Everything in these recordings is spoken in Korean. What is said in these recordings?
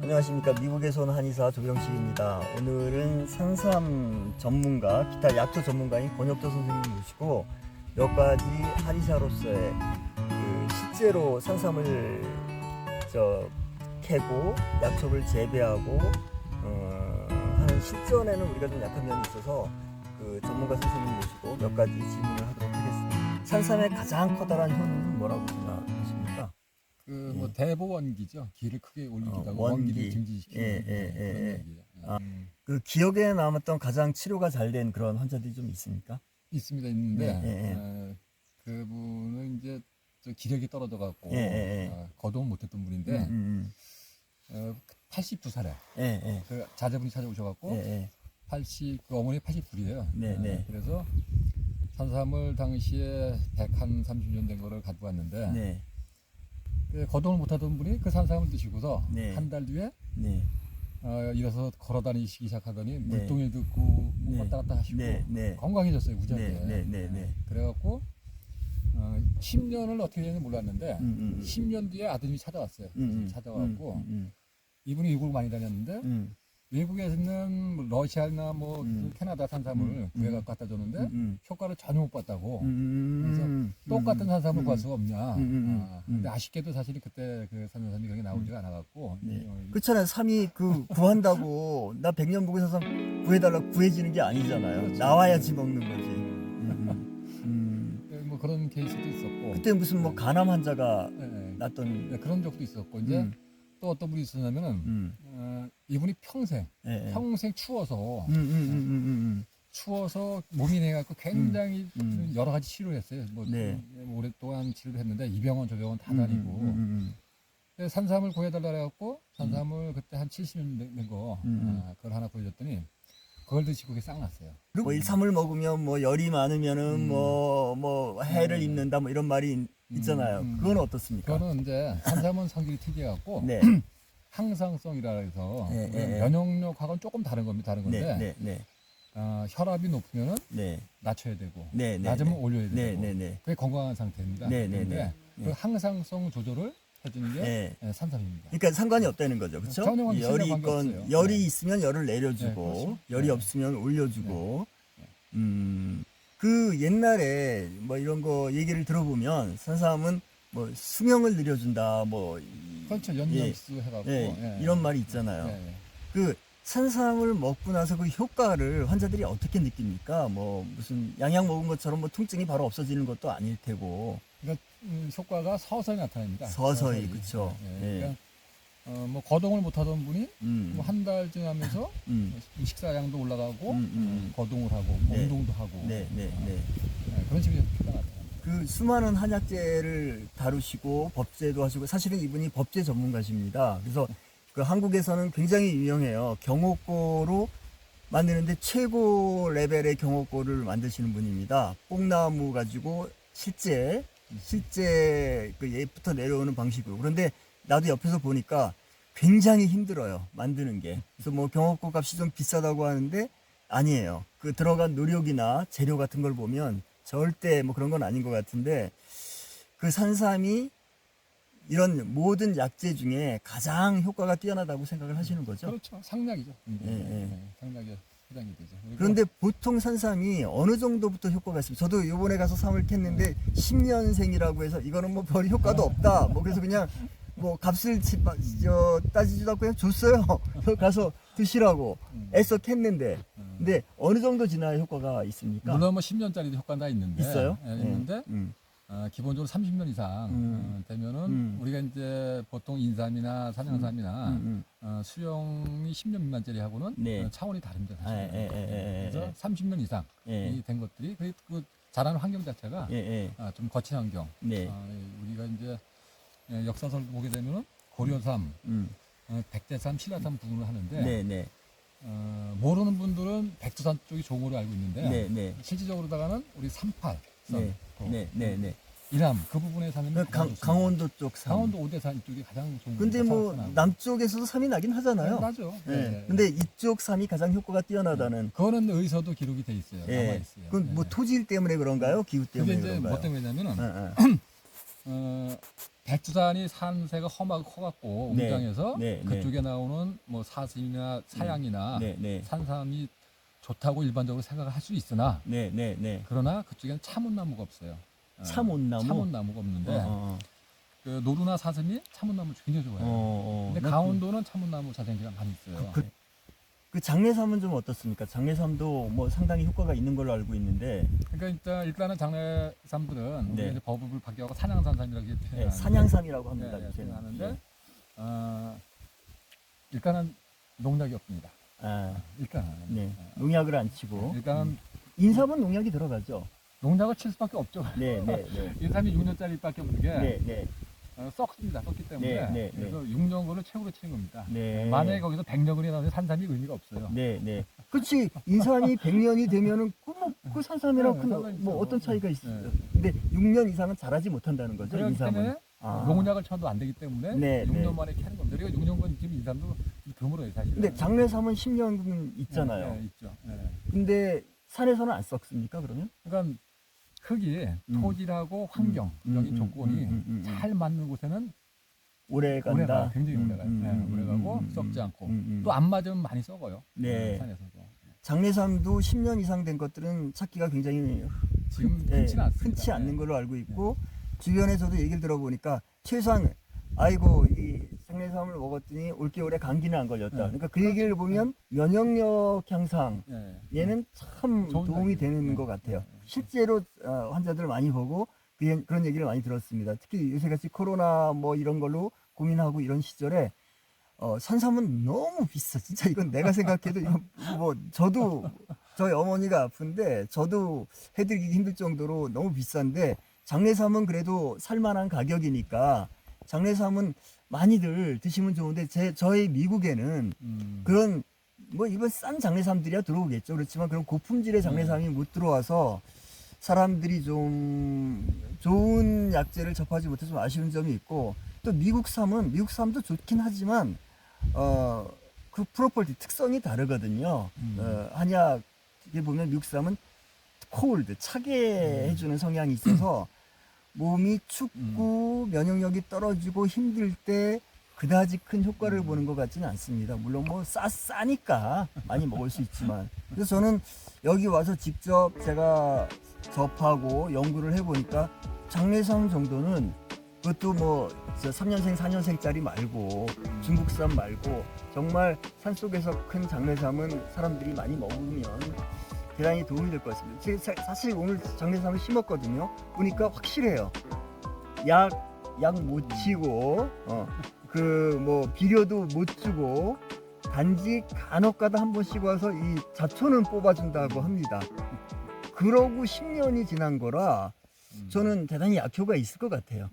안녕하십니까. 미국에서 온 한의사 조병식입니다. 오늘은 산삼 전문가, 기타 약초 전문가인 권혁도 선생님 모시고 몇 가지 한의사로서의 실제로 산삼을 캐고 약초를 재배하고 하는 실전에는 우리가 좀 약한 면이 있어서 그 전문가 선생님 모시고 몇 가지 질문을 하도록 하겠습니다. 산삼의 가장 커다란 효능은 뭐라고 생각하십니까? 뭐 대보원기죠. 기를 크게 올리기도 하고 원기. 원기를 증진시키는 그런 얘기죠. 그 기억에 남았던 가장 치료가 잘 된 그런 환자들이 좀 있습니까? 있는데 그분은 이제 저 기력이 떨어져 갖고 거동 못했던 분인데 82살에 그 자제분이 찾아오셔 갖고 그 어머니 82이에요. 그래서 산삼을 당시에 130년 된 거를 가지고 왔는데 거동을 못하던 분이 그 산삼을 드시고서 한 달 뒤에 일어서 걸어 다니시기 시작하더니 물동이 듣고 왔다 갔다 하시고 건강해졌어요. 무지하게. 그래갖고 10년을 어떻게 되는지 몰랐는데 10년 뒤에 아드님이 찾아왔어요. 찾아와갖고 이분이 미국을 많이 다녔는데 외국에서는 뭐 러시아나 뭐 캐나다 산삼을 구해갖고 갖다 줬는데 효과를 전혀 못 봤다고. 그래서 똑같은 산삼을 구할 수가 없냐. 근데 아쉽게도 사실 그때 그 산삼이 그렇게 나오지가 않아갖고. 그렇잖아요. 삼이 구한다고 나 100년 보고 산삼 구해달라고 구해지는 게 아니잖아요. 그렇죠. 나와야지 먹는 거지. 뭐 그런 케이스도 있었고. 그때 무슨 뭐 간암 환자가 났던 그런 적도 있었고 이제 또 어떤 분이 있었냐면은 이분이 평생 추워서 추워서 몸이 내갖고 굉장히 여러 가지 치료를 했어요. 뭐 오랫동안 치료를 했는데 이 병원 저 병원 다 다니고 산삼을 구해달라 그래갖고 산삼을 그때 한 70년 된 거 그걸 하나 보여줬더니 그걸 드시고 그게 싹 났어요. 뭐 일삼을 먹으면 뭐 열이 많으면은 뭐 해를 입는다 뭐 이런 말이 있잖아요. 그건 어떻습니까? 그거는 이제 산삼은 성질이 특이해갖고 항상성이라 해서 면역력하고는 조금 다른 건데 혈압이 높으면은 낮춰야 되고 낮으면 올려야 되고 그게 건강한 상태입니다. 그런데 그 항상성 조절을 해주는 게 산삼입니다. 그러니까 상관이 없다는 거죠, 그렇죠? 열이 있건 열이 있으면 열을 내려주고 열이 없으면 올려주고. 그 옛날에 뭐 이런 거 얘기를 들어보면 산삼은 뭐 수명을 늘려준다, 뭐 그렇죠. 연명수 해갖고 이런 말이 있잖아요. 그 산삼을 먹고 나서 그 효과를 환자들이 어떻게 느낍니까? 뭐 무슨 양약 먹은 것처럼 뭐 통증이 바로 없어지는 것도 아닐 테고. 그러니까 효과가 서서히 나타납니다. 서서히 그렇죠. 그러니까 뭐 거동을 못하던 분이 뭐 한 달 지나면서 식사량도 올라가고 거동을 하고 운동도 하고 그런 식으로 효과가 나타납니다. 그 수많은 한약재를 다루시고 법제도 하시고 사실은 이분이 법제 전문가십니다. 그래서 그 한국에서는 굉장히 유명해요. 경옥고로 만드는데 최고 레벨의 경옥고를 만드시는 분입니다. 뽕나무 가지고 실제 그 예부터 내려오는 방식으로. 그런데 나도 옆에서 보니까 굉장히 힘들어요. 만드는 게. 그래서 뭐 경옥고 값이 좀 비싸다고 하는데 아니에요. 그 들어간 노력이나 재료 같은 걸 보면 절대 뭐 그런 건 아닌 것 같은데 그 산삼이 이런 모든 약재 중에 가장 효과가 뛰어나다고 생각을 하시는 거죠? 그렇죠. 상약이죠. 상약에 해당이 되죠. 그런데 보통 산삼이 어느 정도부터 효과가 있습니까? 저도 요번에 가서 삼을 캤는데 10년생이라고 해서 이거는 뭐 별 효과도 없다. 뭐 그래서 그냥 뭐 값을 따지지도 않고 그냥 줬어요. 가서 드시라고 애써 캤는데 근데 어느 정도 지나야 효과가 있습니까? 물론 뭐 10년짜리도 효과는 다 있는데 있어요? 있는데 기본적으로 30년 이상 되면은 우리가 이제 보통 인삼이나 산양삼이나 수령이 10년 미만짜리 하고는 차원이 다릅니다. 그래서 30년 이상이 된 것들이 그 자라는 환경 자체가 좀 거친 환경. 우리가 이제 역사서를 보게 되면은 고려삼, 백대삼, 신라삼 부분을 하는데 모르는 분들은 백두산 쪽이 좋은 걸로 알고 있는데 실질적으로다가는 우리 38, 이남 그 부분에 사면 강원도 쪽 삼. 강원도 오대산 쪽이 가장 좋은. 근데 뭐 남쪽에서도 삼이 나긴 하잖아요. 나죠. 근데 이쪽 삼이 가장 효과가 뛰어나다는. 그거는 의서도 기록이 돼 있어요. 남아 있어요. 그건 뭐 토질 때문에 그런가요? 기후 때문에 그게 이제 그런가요? 뭐 때문이냐면은 백두산이 산세가 험하고 커갖고 네. 웅장해서 네, 네. 그쪽에 나오는 뭐 사슴이나 사양이나 산삼이 좋다고 일반적으로 생각을 할 수 있으나 그러나 그쪽에는 참온나무가 없어요. 참온나무? 참온나무가 없는데 그 노루나 사슴이 참온나무 굉장히 좋아해요. 근데 강원도는 참온나무 자생지가 많이 있어요. 그 장례삼은 좀 어떻습니까? 장례삼도 뭐 상당히 효과가 있는 걸로 알고 있는데. 그러니까 일단은 장례삼들은 우리가 이제 법을 바뀌어서 산양산삼이라고 표현하는데 산양삼이라고 합니다. 표현하는데 일단은 농약이 없습니다. 일단은 농약을 안 치고. 일단은 인삼은 농약이 들어가죠. 농약을 칠 수밖에 없죠. 인삼이 6년짜리밖에 없는 게 썩습니다. 썩기 때문에 그래서 6년근을 최고로 치는 겁니다. 만약에 거기서 100년근이 나오면 산삼이 의미가 없어요. 그렇지. 인삼이 100년이 되면은 그 산삼이랑 뭐 어떤 차이가 있어요. 근데 6년 이상은 자라지 못한다는 거죠. 그렇기 인삼은. 때문에 농약을 쳐도 안 되기 때문에 6년 만에 캐는 겁니다. 그리고 6년근 지금 인삼도 좀 드물어요, 사실. 근데 장례삼은 10년은 있잖아요. 있죠. 근데 산에서는 안 썩습니까, 그러면? 그러니까 흙이 토질하고 환경적인 조건이 잘 맞는 곳에는 오래 간다. 오래가 굉장히 오래가요. 오래가고 썩지 않고 또 안 맞으면 많이 썩어요. 산에서도. 장례삼도 10년 이상 된 것들은 찾기가 굉장히 지금 흔치 않는 걸로 알고 있고 주변에서도 얘기를 들어보니까 최소한 아이고 이 장례삼을 먹었더니 올겨울에 감기는 안 걸렸다. 그러니까 그 얘기를 보면 면역력 향상 얘는 참 도움이 되는 것 같아요. 실제로 환자들 많이 보고 그런 얘기를 많이 들었습니다. 특히 요새같이 코로나 뭐 이런 걸로 고민하고 이런 시절에 산삼은 너무 비싸. 진짜 이건 내가 생각해도 이건 뭐 저도 저희 어머니가 아픈데 저도 해드리기 힘들 정도로 너무 비싼데 장례삼은 그래도 살만한 가격이니까 장례삼은 많이들 드시면 좋은데 저희 미국에는 그런 뭐 이번 싼 장례삼들이야 들어오겠죠. 그렇지만 그런 고품질의 장례삼이 못 들어와서 사람들이 좀 좋은 약재를 접하지 못해서 좀 아쉬운 점이 있고 또 미국 삼도 좋긴 하지만 그 프로퍼티 특성이 다르거든요. 한약에 보면 미국 삼은 콜드 차게 해주는 성향이 있어서 몸이 춥고 면역력이 떨어지고 힘들 때 그다지 큰 효과를 보는 것 같지는 않습니다. 물론 뭐 싸니까 많이 먹을 수 있지만 그래서 저는 여기 와서 직접 제가 접하고 연구를 해보니까 장례삼 정도는 그것도 뭐 3년생 4년생짜리 말고 중국산 말고 정말 산속에서 큰 장례삼은 사람들이 많이 먹으면 대단히 도움이 될 것 같습니다. 제가 사실 오늘 장례삼을 심었거든요. 보니까 확실해요. 약 못 치고 그 뭐 비료도 못 주고 단지 간혹가다 한 번씩 와서 이 잡초는 뽑아준다고 합니다. 그러고 10년이 지난 거라 저는 대단히 약효가 있을 것 같아요.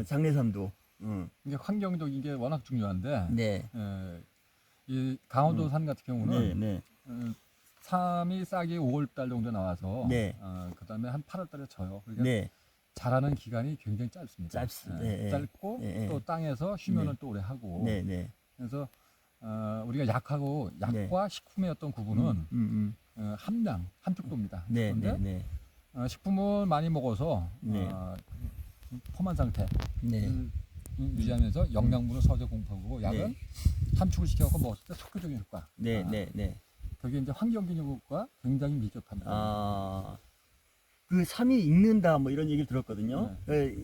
장례삼도. 이게 환경적인 게 워낙 중요한데 이 강원도 산 같은 경우는 삼이 싹이 5월달 정도 나와서 그다음에 한 8월달에 져요. 그러니까 자라는 기간이 굉장히 짧습니다. 짧고 또 땅에서 쉬면은 또 오래 하고 그래서 우리가 약과 식품의 어떤 구분은 함량, 함축도입니다. 그런데 식품을 많이 먹어서 포만 상태 유지하면서 영양분을 서서히 공급하고 약은 함축을 시켜서 먹었을 때 속효적인 효과. 그게 이제 환경균형 효과가 굉장히 밀접합니다. 그 삼이 익는다 뭐 이런 얘기를 들었거든요.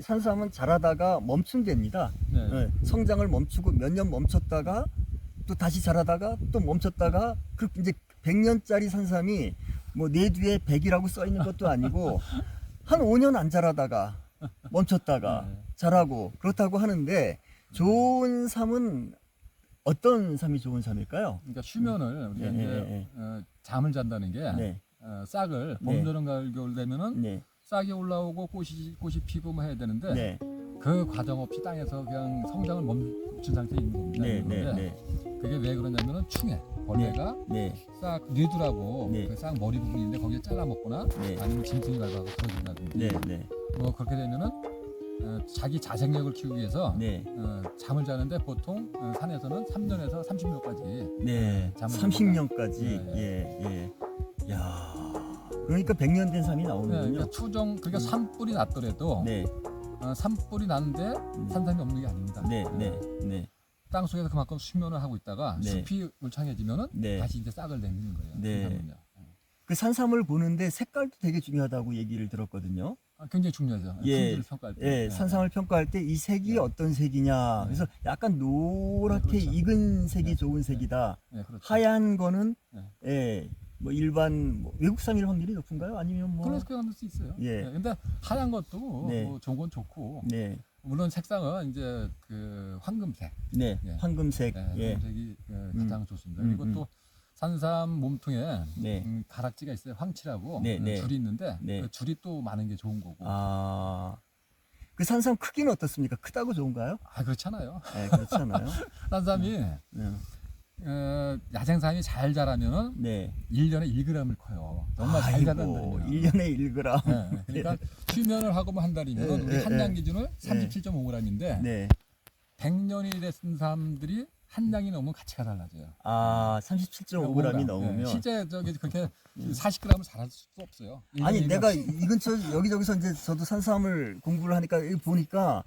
산삼은 자라다가 멈춘답니다. 성장을 멈추고 몇 년 멈췄다가 또 다시 자라다가 또 멈췄다가 그 이제 100년짜리 산삼이 뭐 내 뒤에 100이라고 써 있는 것도 아니고 한 5년 안 자라다가 멈췄다가 자라고 그렇다고 하는데 좋은 삼은 어떤 삼이 좋은 삼일까요? 그러니까 수면을 우리가 이제 잠을 잔다는 게 싹을 봄, 여름, 가을, 겨울 되면은 싹이 올라오고 꽃이 피고 뭐 해야 되는데 그 과정 없이 땅에서 그냥 성장을 멈춘 상태에 있는 겁니다. 그런데 그게 왜 그러냐면은 충해 벌레가 싹 뇌두라고 그 싹 머리 부분인데 거기에 잘라 먹거나 아니면 짐승이 밟아서 부러진다든지 뭐 그렇게 되면은 자기 자생력을 키우기 위해서 잠을 자는데 보통 산에서는 3년에서 30년까지 잠을 30년까지 야 그러니까 100년 된 삼이 나오는군요. 그러니까 투정 그러니까 산불이 났더라도 산불이 나는데 산삼이 없는 게 아닙니다. 땅 속에서 그만큼 수면을 하고 있다가 숲이 울창해지면은 다시 이제 싹을 내미는 거예요. 산삼은요. 그 산삼을 보는데 색깔도 되게 중요하다고 얘기를 들었거든요. 굉장히 중요하죠. 품질을 평가할 때. 산삼을 평가할 때 이 색이 어떤 색이냐. 그래서 약간 노랗게 익은 색이 좋은 색이다. 그렇죠. 하얀 거는 뭐 일반 외국산일 확률이 높은가요? 아니면 뭐 그럴 수 있어요. 근데 하얀 것도 뭐 좋은 건 좋고. 물론 색상은 이제 그 황금색. 황금색. 황금색이 가장 좋습니다. 그리고 또 산삼 몸통에 가락지가 있어요. 황치라고 줄이 있는데 그 줄이 또 많은 게 좋은 거고. 그 산삼 크기는 어떻습니까? 크다고 좋은가요? 그렇잖아요. 그렇잖아요. 산삼이 야생삼이 잘 자라면은 1년에 1g을 커요. 정말 잘 자란다니요. 1년에 1g. 그러니까 수면을 하고 한 달이면 우리 한량 기준을 37.5g인데 100년이 됐은 사람들이 한량이 넘으면 가치가 달라져요. 37.5g이 넘으면 실제 그렇게 40g을 자랄 수 없어요. 아니 내가 이 근처 여기저기서 이제 저도 산삼을 공부를 하니까 보니까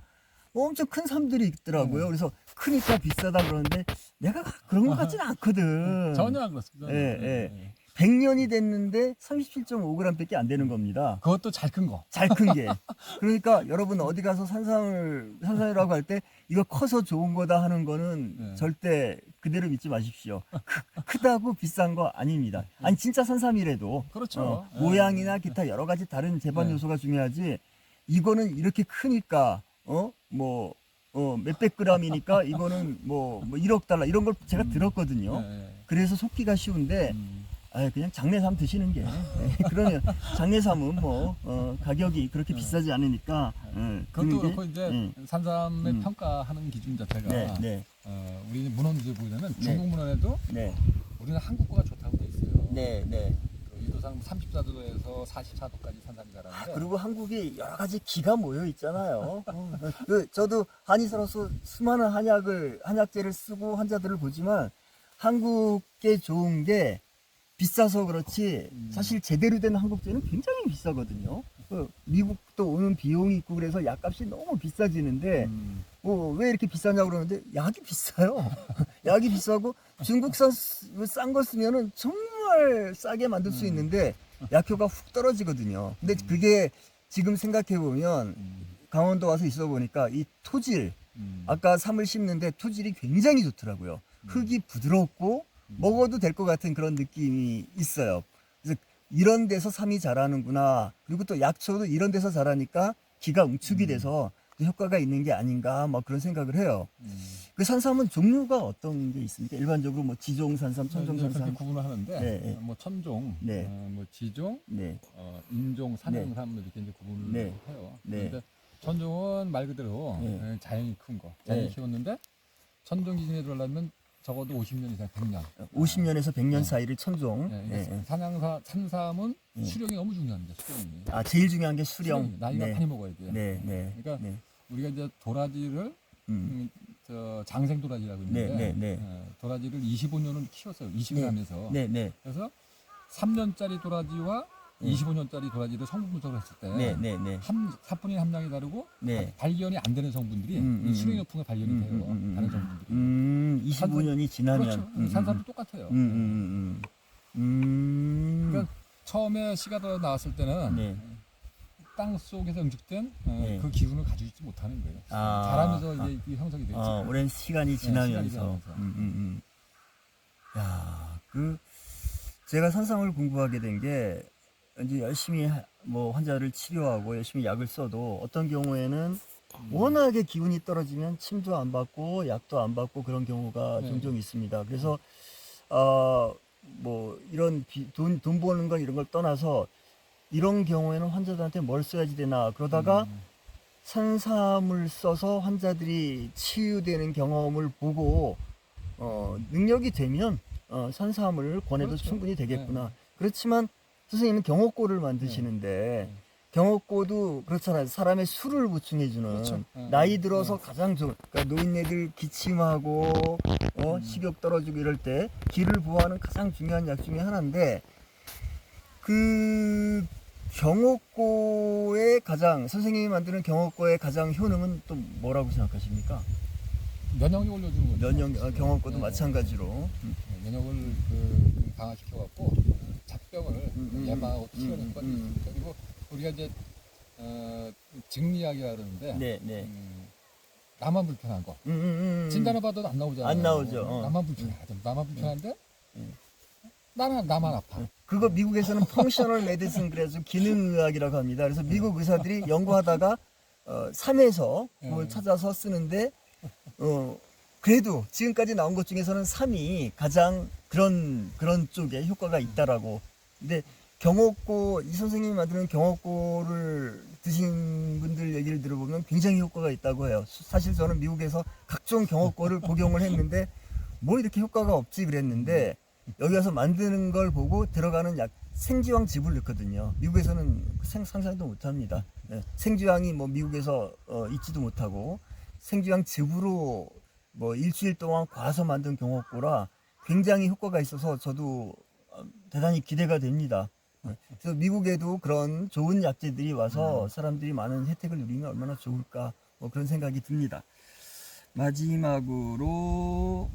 엄청 큰 삼들이 있더라고요. 그래서 크니까 비싸다 그러는데 내가 그런 것 같지는 않거든. 전혀 안 그렇습니다. 100년이 됐는데 37.5g밖에 안 되는 겁니다. 그것도 잘 큰 거. 잘 큰 게. 그러니까 여러분 어디 가서 산삼이라고 할 때 이거 커서 좋은 거다 하는 거는 절대 그대로 믿지 마십시오. 크다고 비싼 거 아닙니다. 아니 진짜 산삼이라도 그렇죠. 모양이나 기타 여러 가지 다른 재반 요소가 중요하지. 이거는 이렇게 크니까 몇백 g이니까 이거는 뭐 1억 달러 이런 걸 제가 들었거든요. 그래서 속기가 쉬운데 그냥 장내삼 드시는 게 그러면 장내삼은 가격이 그렇게 비싸지 않으니까 그것도 그렇고 이제 산삼의 평가하는 기준 자체가 우리 문헌들을 보면은 중국 문헌에도 우리는 한국 거가 좋다고 돼 있어요. 유도상 34도에서 44도까지 산삼이 자라는데 그리고 한국이 여러 가지 기가 모여 있잖아요. 저도 한의사로서 수많은 한약재를 쓰고 환자들을 보지만 한국게 좋은 게 비싸서 그렇지 사실 제대로 된 한국제는 굉장히 비싸거든요. 미국도 오는 비용이 있고 그래서 약값이 너무 비싸지는데 왜 이렇게 비싸냐고 그러는데 약이 비싸요. 약이 비싸고 중국산 싼 거 쓰면은 정말 싸게 만들 수 있는데 약효가 훅 떨어지거든요. 근데 그게 지금 생각해 보면 강원도 와서 있어 보니까 이 토질 아까 삼을 심는데 토질이 굉장히 좋더라고요. 흙이 부드럽고 먹어도 될 것 같은 그런 느낌이 있어요. 그래서 이런 데서 삼이 자라는구나. 그리고 또 약초도 이런 데서 자라니까 기가 응축이 돼서 또 효과가 있는 게 아닌가 막 그런 생각을 해요. 그 산삼은 종류가 어떤 게 있습니까? 일반적으로 뭐 지종 산삼, 천종 산삼 그렇게 구분을 하는데 뭐 천종, 뭐 지종, 인종, 산양삼 이렇게 이제 구분을 해요. 그런데 천종은 말 그대로 자연이 큰 거, 자연이 키웠는데 천종 기준에 들어가려면 적어도 50년 이상 100년. 50년에서 100년 사이를 천종. 산삼은 수령이 너무 중요합니다. 수령이. 제일 중요한 게 수령. 나이가 많이 먹어야 돼요. 그러니까 우리가 이제 도라지를 장생 도라지라고 있는데 도라지를 25년을 키웠어요. 20g에서. 그래서 3년짜리 도라지와 25년짜리 도라지를 성분 분석을 했을 때 사포닌 함량이 다르고 발견이 안 되는 성분들이 수령이 높은 게 발견이 돼요. 다른 성분들이. 25년이 지나면. 그렇죠. 산삼도 똑같아요. 그러니까 처음에 씨가 나왔을 때는 땅 속에서 응축된 그 기운을 가지고 있지 못하는 거예요. 자라면서 이제 형성이 되겠지. 오랜 시간이 지나면서. 제가 산삼을 공부하게 된 게 이제 열심히 환자를 치료하고 열심히 약을 써도 어떤 경우에는 워낙에 기운이 떨어지면 침도 안 받고 약도 안 받고 그런 경우가 종종 있습니다. 그래서 이런 돈 버는 건 이런 걸 떠나서 이런 경우에는 환자들한테 뭘 써야지 되나 그러다가 산삼을 써서 환자들이 치유되는 경험을 보고 능력이 되면 산삼을 권해도 충분히 되겠구나. 그렇지만 선생님은 경옥고를 만드시는데 경옥고도 그렇잖아요. 사람의 수를 보충해주는 나이 들어서 가장 좋은 그러니까 노인네들 기침하고 식욕 떨어지고 이럴 때 기를 보호하는 가장 중요한 약 중에 하나인데 그 경옥고의 선생님이 만드는 경옥고의 가장 효능은 또 뭐라고 생각하십니까? 면역력 올려주는 거죠. 경옥고도 마찬가지로. 면역을 강화시켜갖고 잡병을 예방하고 치료하는 건 그리고 우리가 이제 증리학이라 그러는데 나만 불편한 거 진단을 받아도 안 나오잖아요. 안 나오죠. 나만 불편하다. 나만 불편한데 나만 아파. 그거 미국에서는 펑셔널 메디슨 그래서 기능의학이라고 합니다. 그래서 미국 의사들이 연구하다가 삶에서 그걸 찾아서 쓰는데 그래도 지금까지 나온 것 중에서는 삶이 가장 그런 쪽에 효과가 있다라고. 근데 경옥고 이 선생님이 만드는 경옥고를 드신 분들 얘기를 들어보면 굉장히 효과가 있다고 해요. 사실 저는 미국에서 각종 경옥고를 복용을 했는데 뭐 이렇게 효과가 없지 그랬는데 여기 와서 만드는 걸 보고 들어가는 생쥐왕 즙을 넣거든요. 미국에서는 상상도 못합니다. 생쥐왕이 뭐 미국에서 있지도 못하고 생쥐왕 즙으로 뭐 일주일 동안 과서 만든 경옥고라 굉장히 효과가 있어서 저도 대단히 기대가 됩니다. 그래서 미국에도 그런 좋은 약재들이 와서 사람들이 많은 혜택을 누리면 얼마나 좋을까 뭐 그런 생각이 듭니다. 마지막으로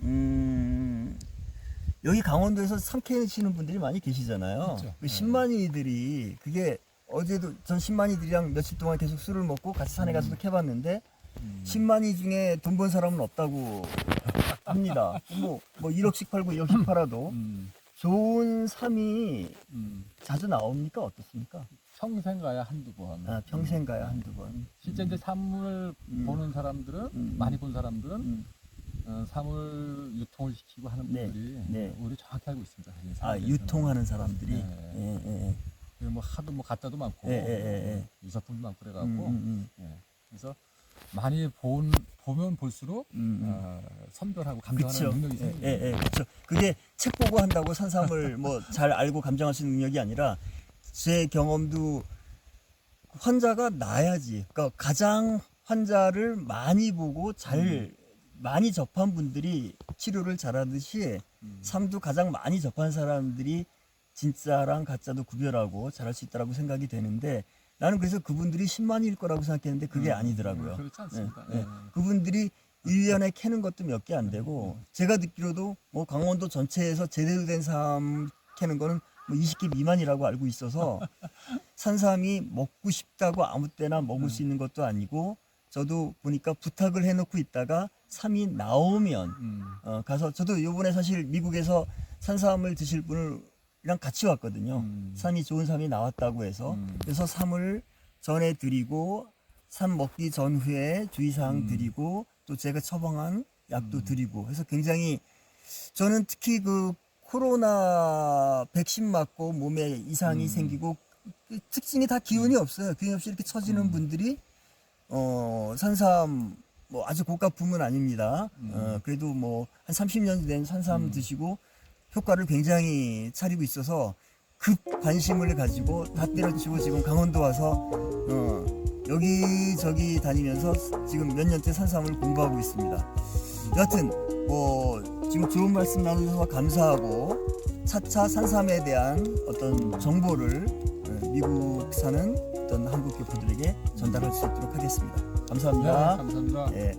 여기 강원도에서 삼캐시는 분들이 많이 계시잖아요. 그렇죠. 그 신만이들이 그게 어제도 전 신만이들이랑 며칠 동안 계속 술을 먹고 같이 산에 가서도 캐봤는데 신만이 중에 돈 번 사람은 없다고 합니다. 뭐 1억씩 팔고 2억씩 팔아도 좋은 삶이 자주 나옵니까? 어떻습니까? 평생 가야 한두 번. 평생 가야 한두 번. 실제 이제 사물 보는 사람들은 많이 본 사람들은 사물 유통을 시키고 하는 분들이 우리 정확히 알고 있습니다. 유통하는 사람들이. 뭐 하도 뭐 갖다도 많고 유사품도 많고 그래갖고 그래서 많이 보면 볼수록 선별하고 감정하는 능력이 생깁니다. 그렇죠. 그게 책 보고 한다고 산삼을 뭐 잘 알고 감정할 수 있는 능력이 아니라 제 경험도 환자가 나야지. 그러니까 가장 환자를 많이 보고 많이 접한 분들이 치료를 잘하듯이 삶도 가장 많이 접한 사람들이 진짜랑 가짜도 구별하고 잘할 수 있다라고 생각이 되는데 나는 그래서 그분들이 10만일 거라고 생각했는데 그게 아니더라고요. 그렇지 않습니다. 그분들이 1년에 캐는 것도 몇 개 안 되고 제가 듣기로도 뭐 강원도 전체에서 제대로 된 삶 캐는 거는 뭐 20개 미만이라고 알고 있어서 산삼이 먹고 싶다고 아무 때나 먹을 수 있는 것도 아니고 저도 보니까 부탁을 해놓고 있다가 삼이 나오면 가서 저도 요번에 사실 미국에서 산삼을 드실 분이랑 같이 왔거든요. 삼이 좋은 삼이 나왔다고 해서 그래서 삼을 전해드리고 삼 먹기 전후에 주의사항 드리고 또 제가 처방한 약도 드리고 해서 굉장히 저는 특히 그 코로나 백신 맞고 몸에 이상이 생기고 그 특징이 다 기운이 없어요. 기운이 없이 이렇게 처지는 분들이 산삼 뭐 아주 고가품은 아닙니다. 그래도 뭐 한 30년 된 산삼 드시고 효과를 굉장히 차리고 있어서 급 관심을 가지고 다 때려치고 지금 강원도 와서 여기저기 다니면서 지금 몇 년째 산삼을 공부하고 있습니다. 여하튼 뭐 지금 좋은 말씀 나누셔서 감사하고 차차 산삼에 대한 어떤 정보를 미국 사는 어떤 한국 교포들에게 전달할 수 있도록 하겠습니다. 감사합니다. 감사합니다. 예.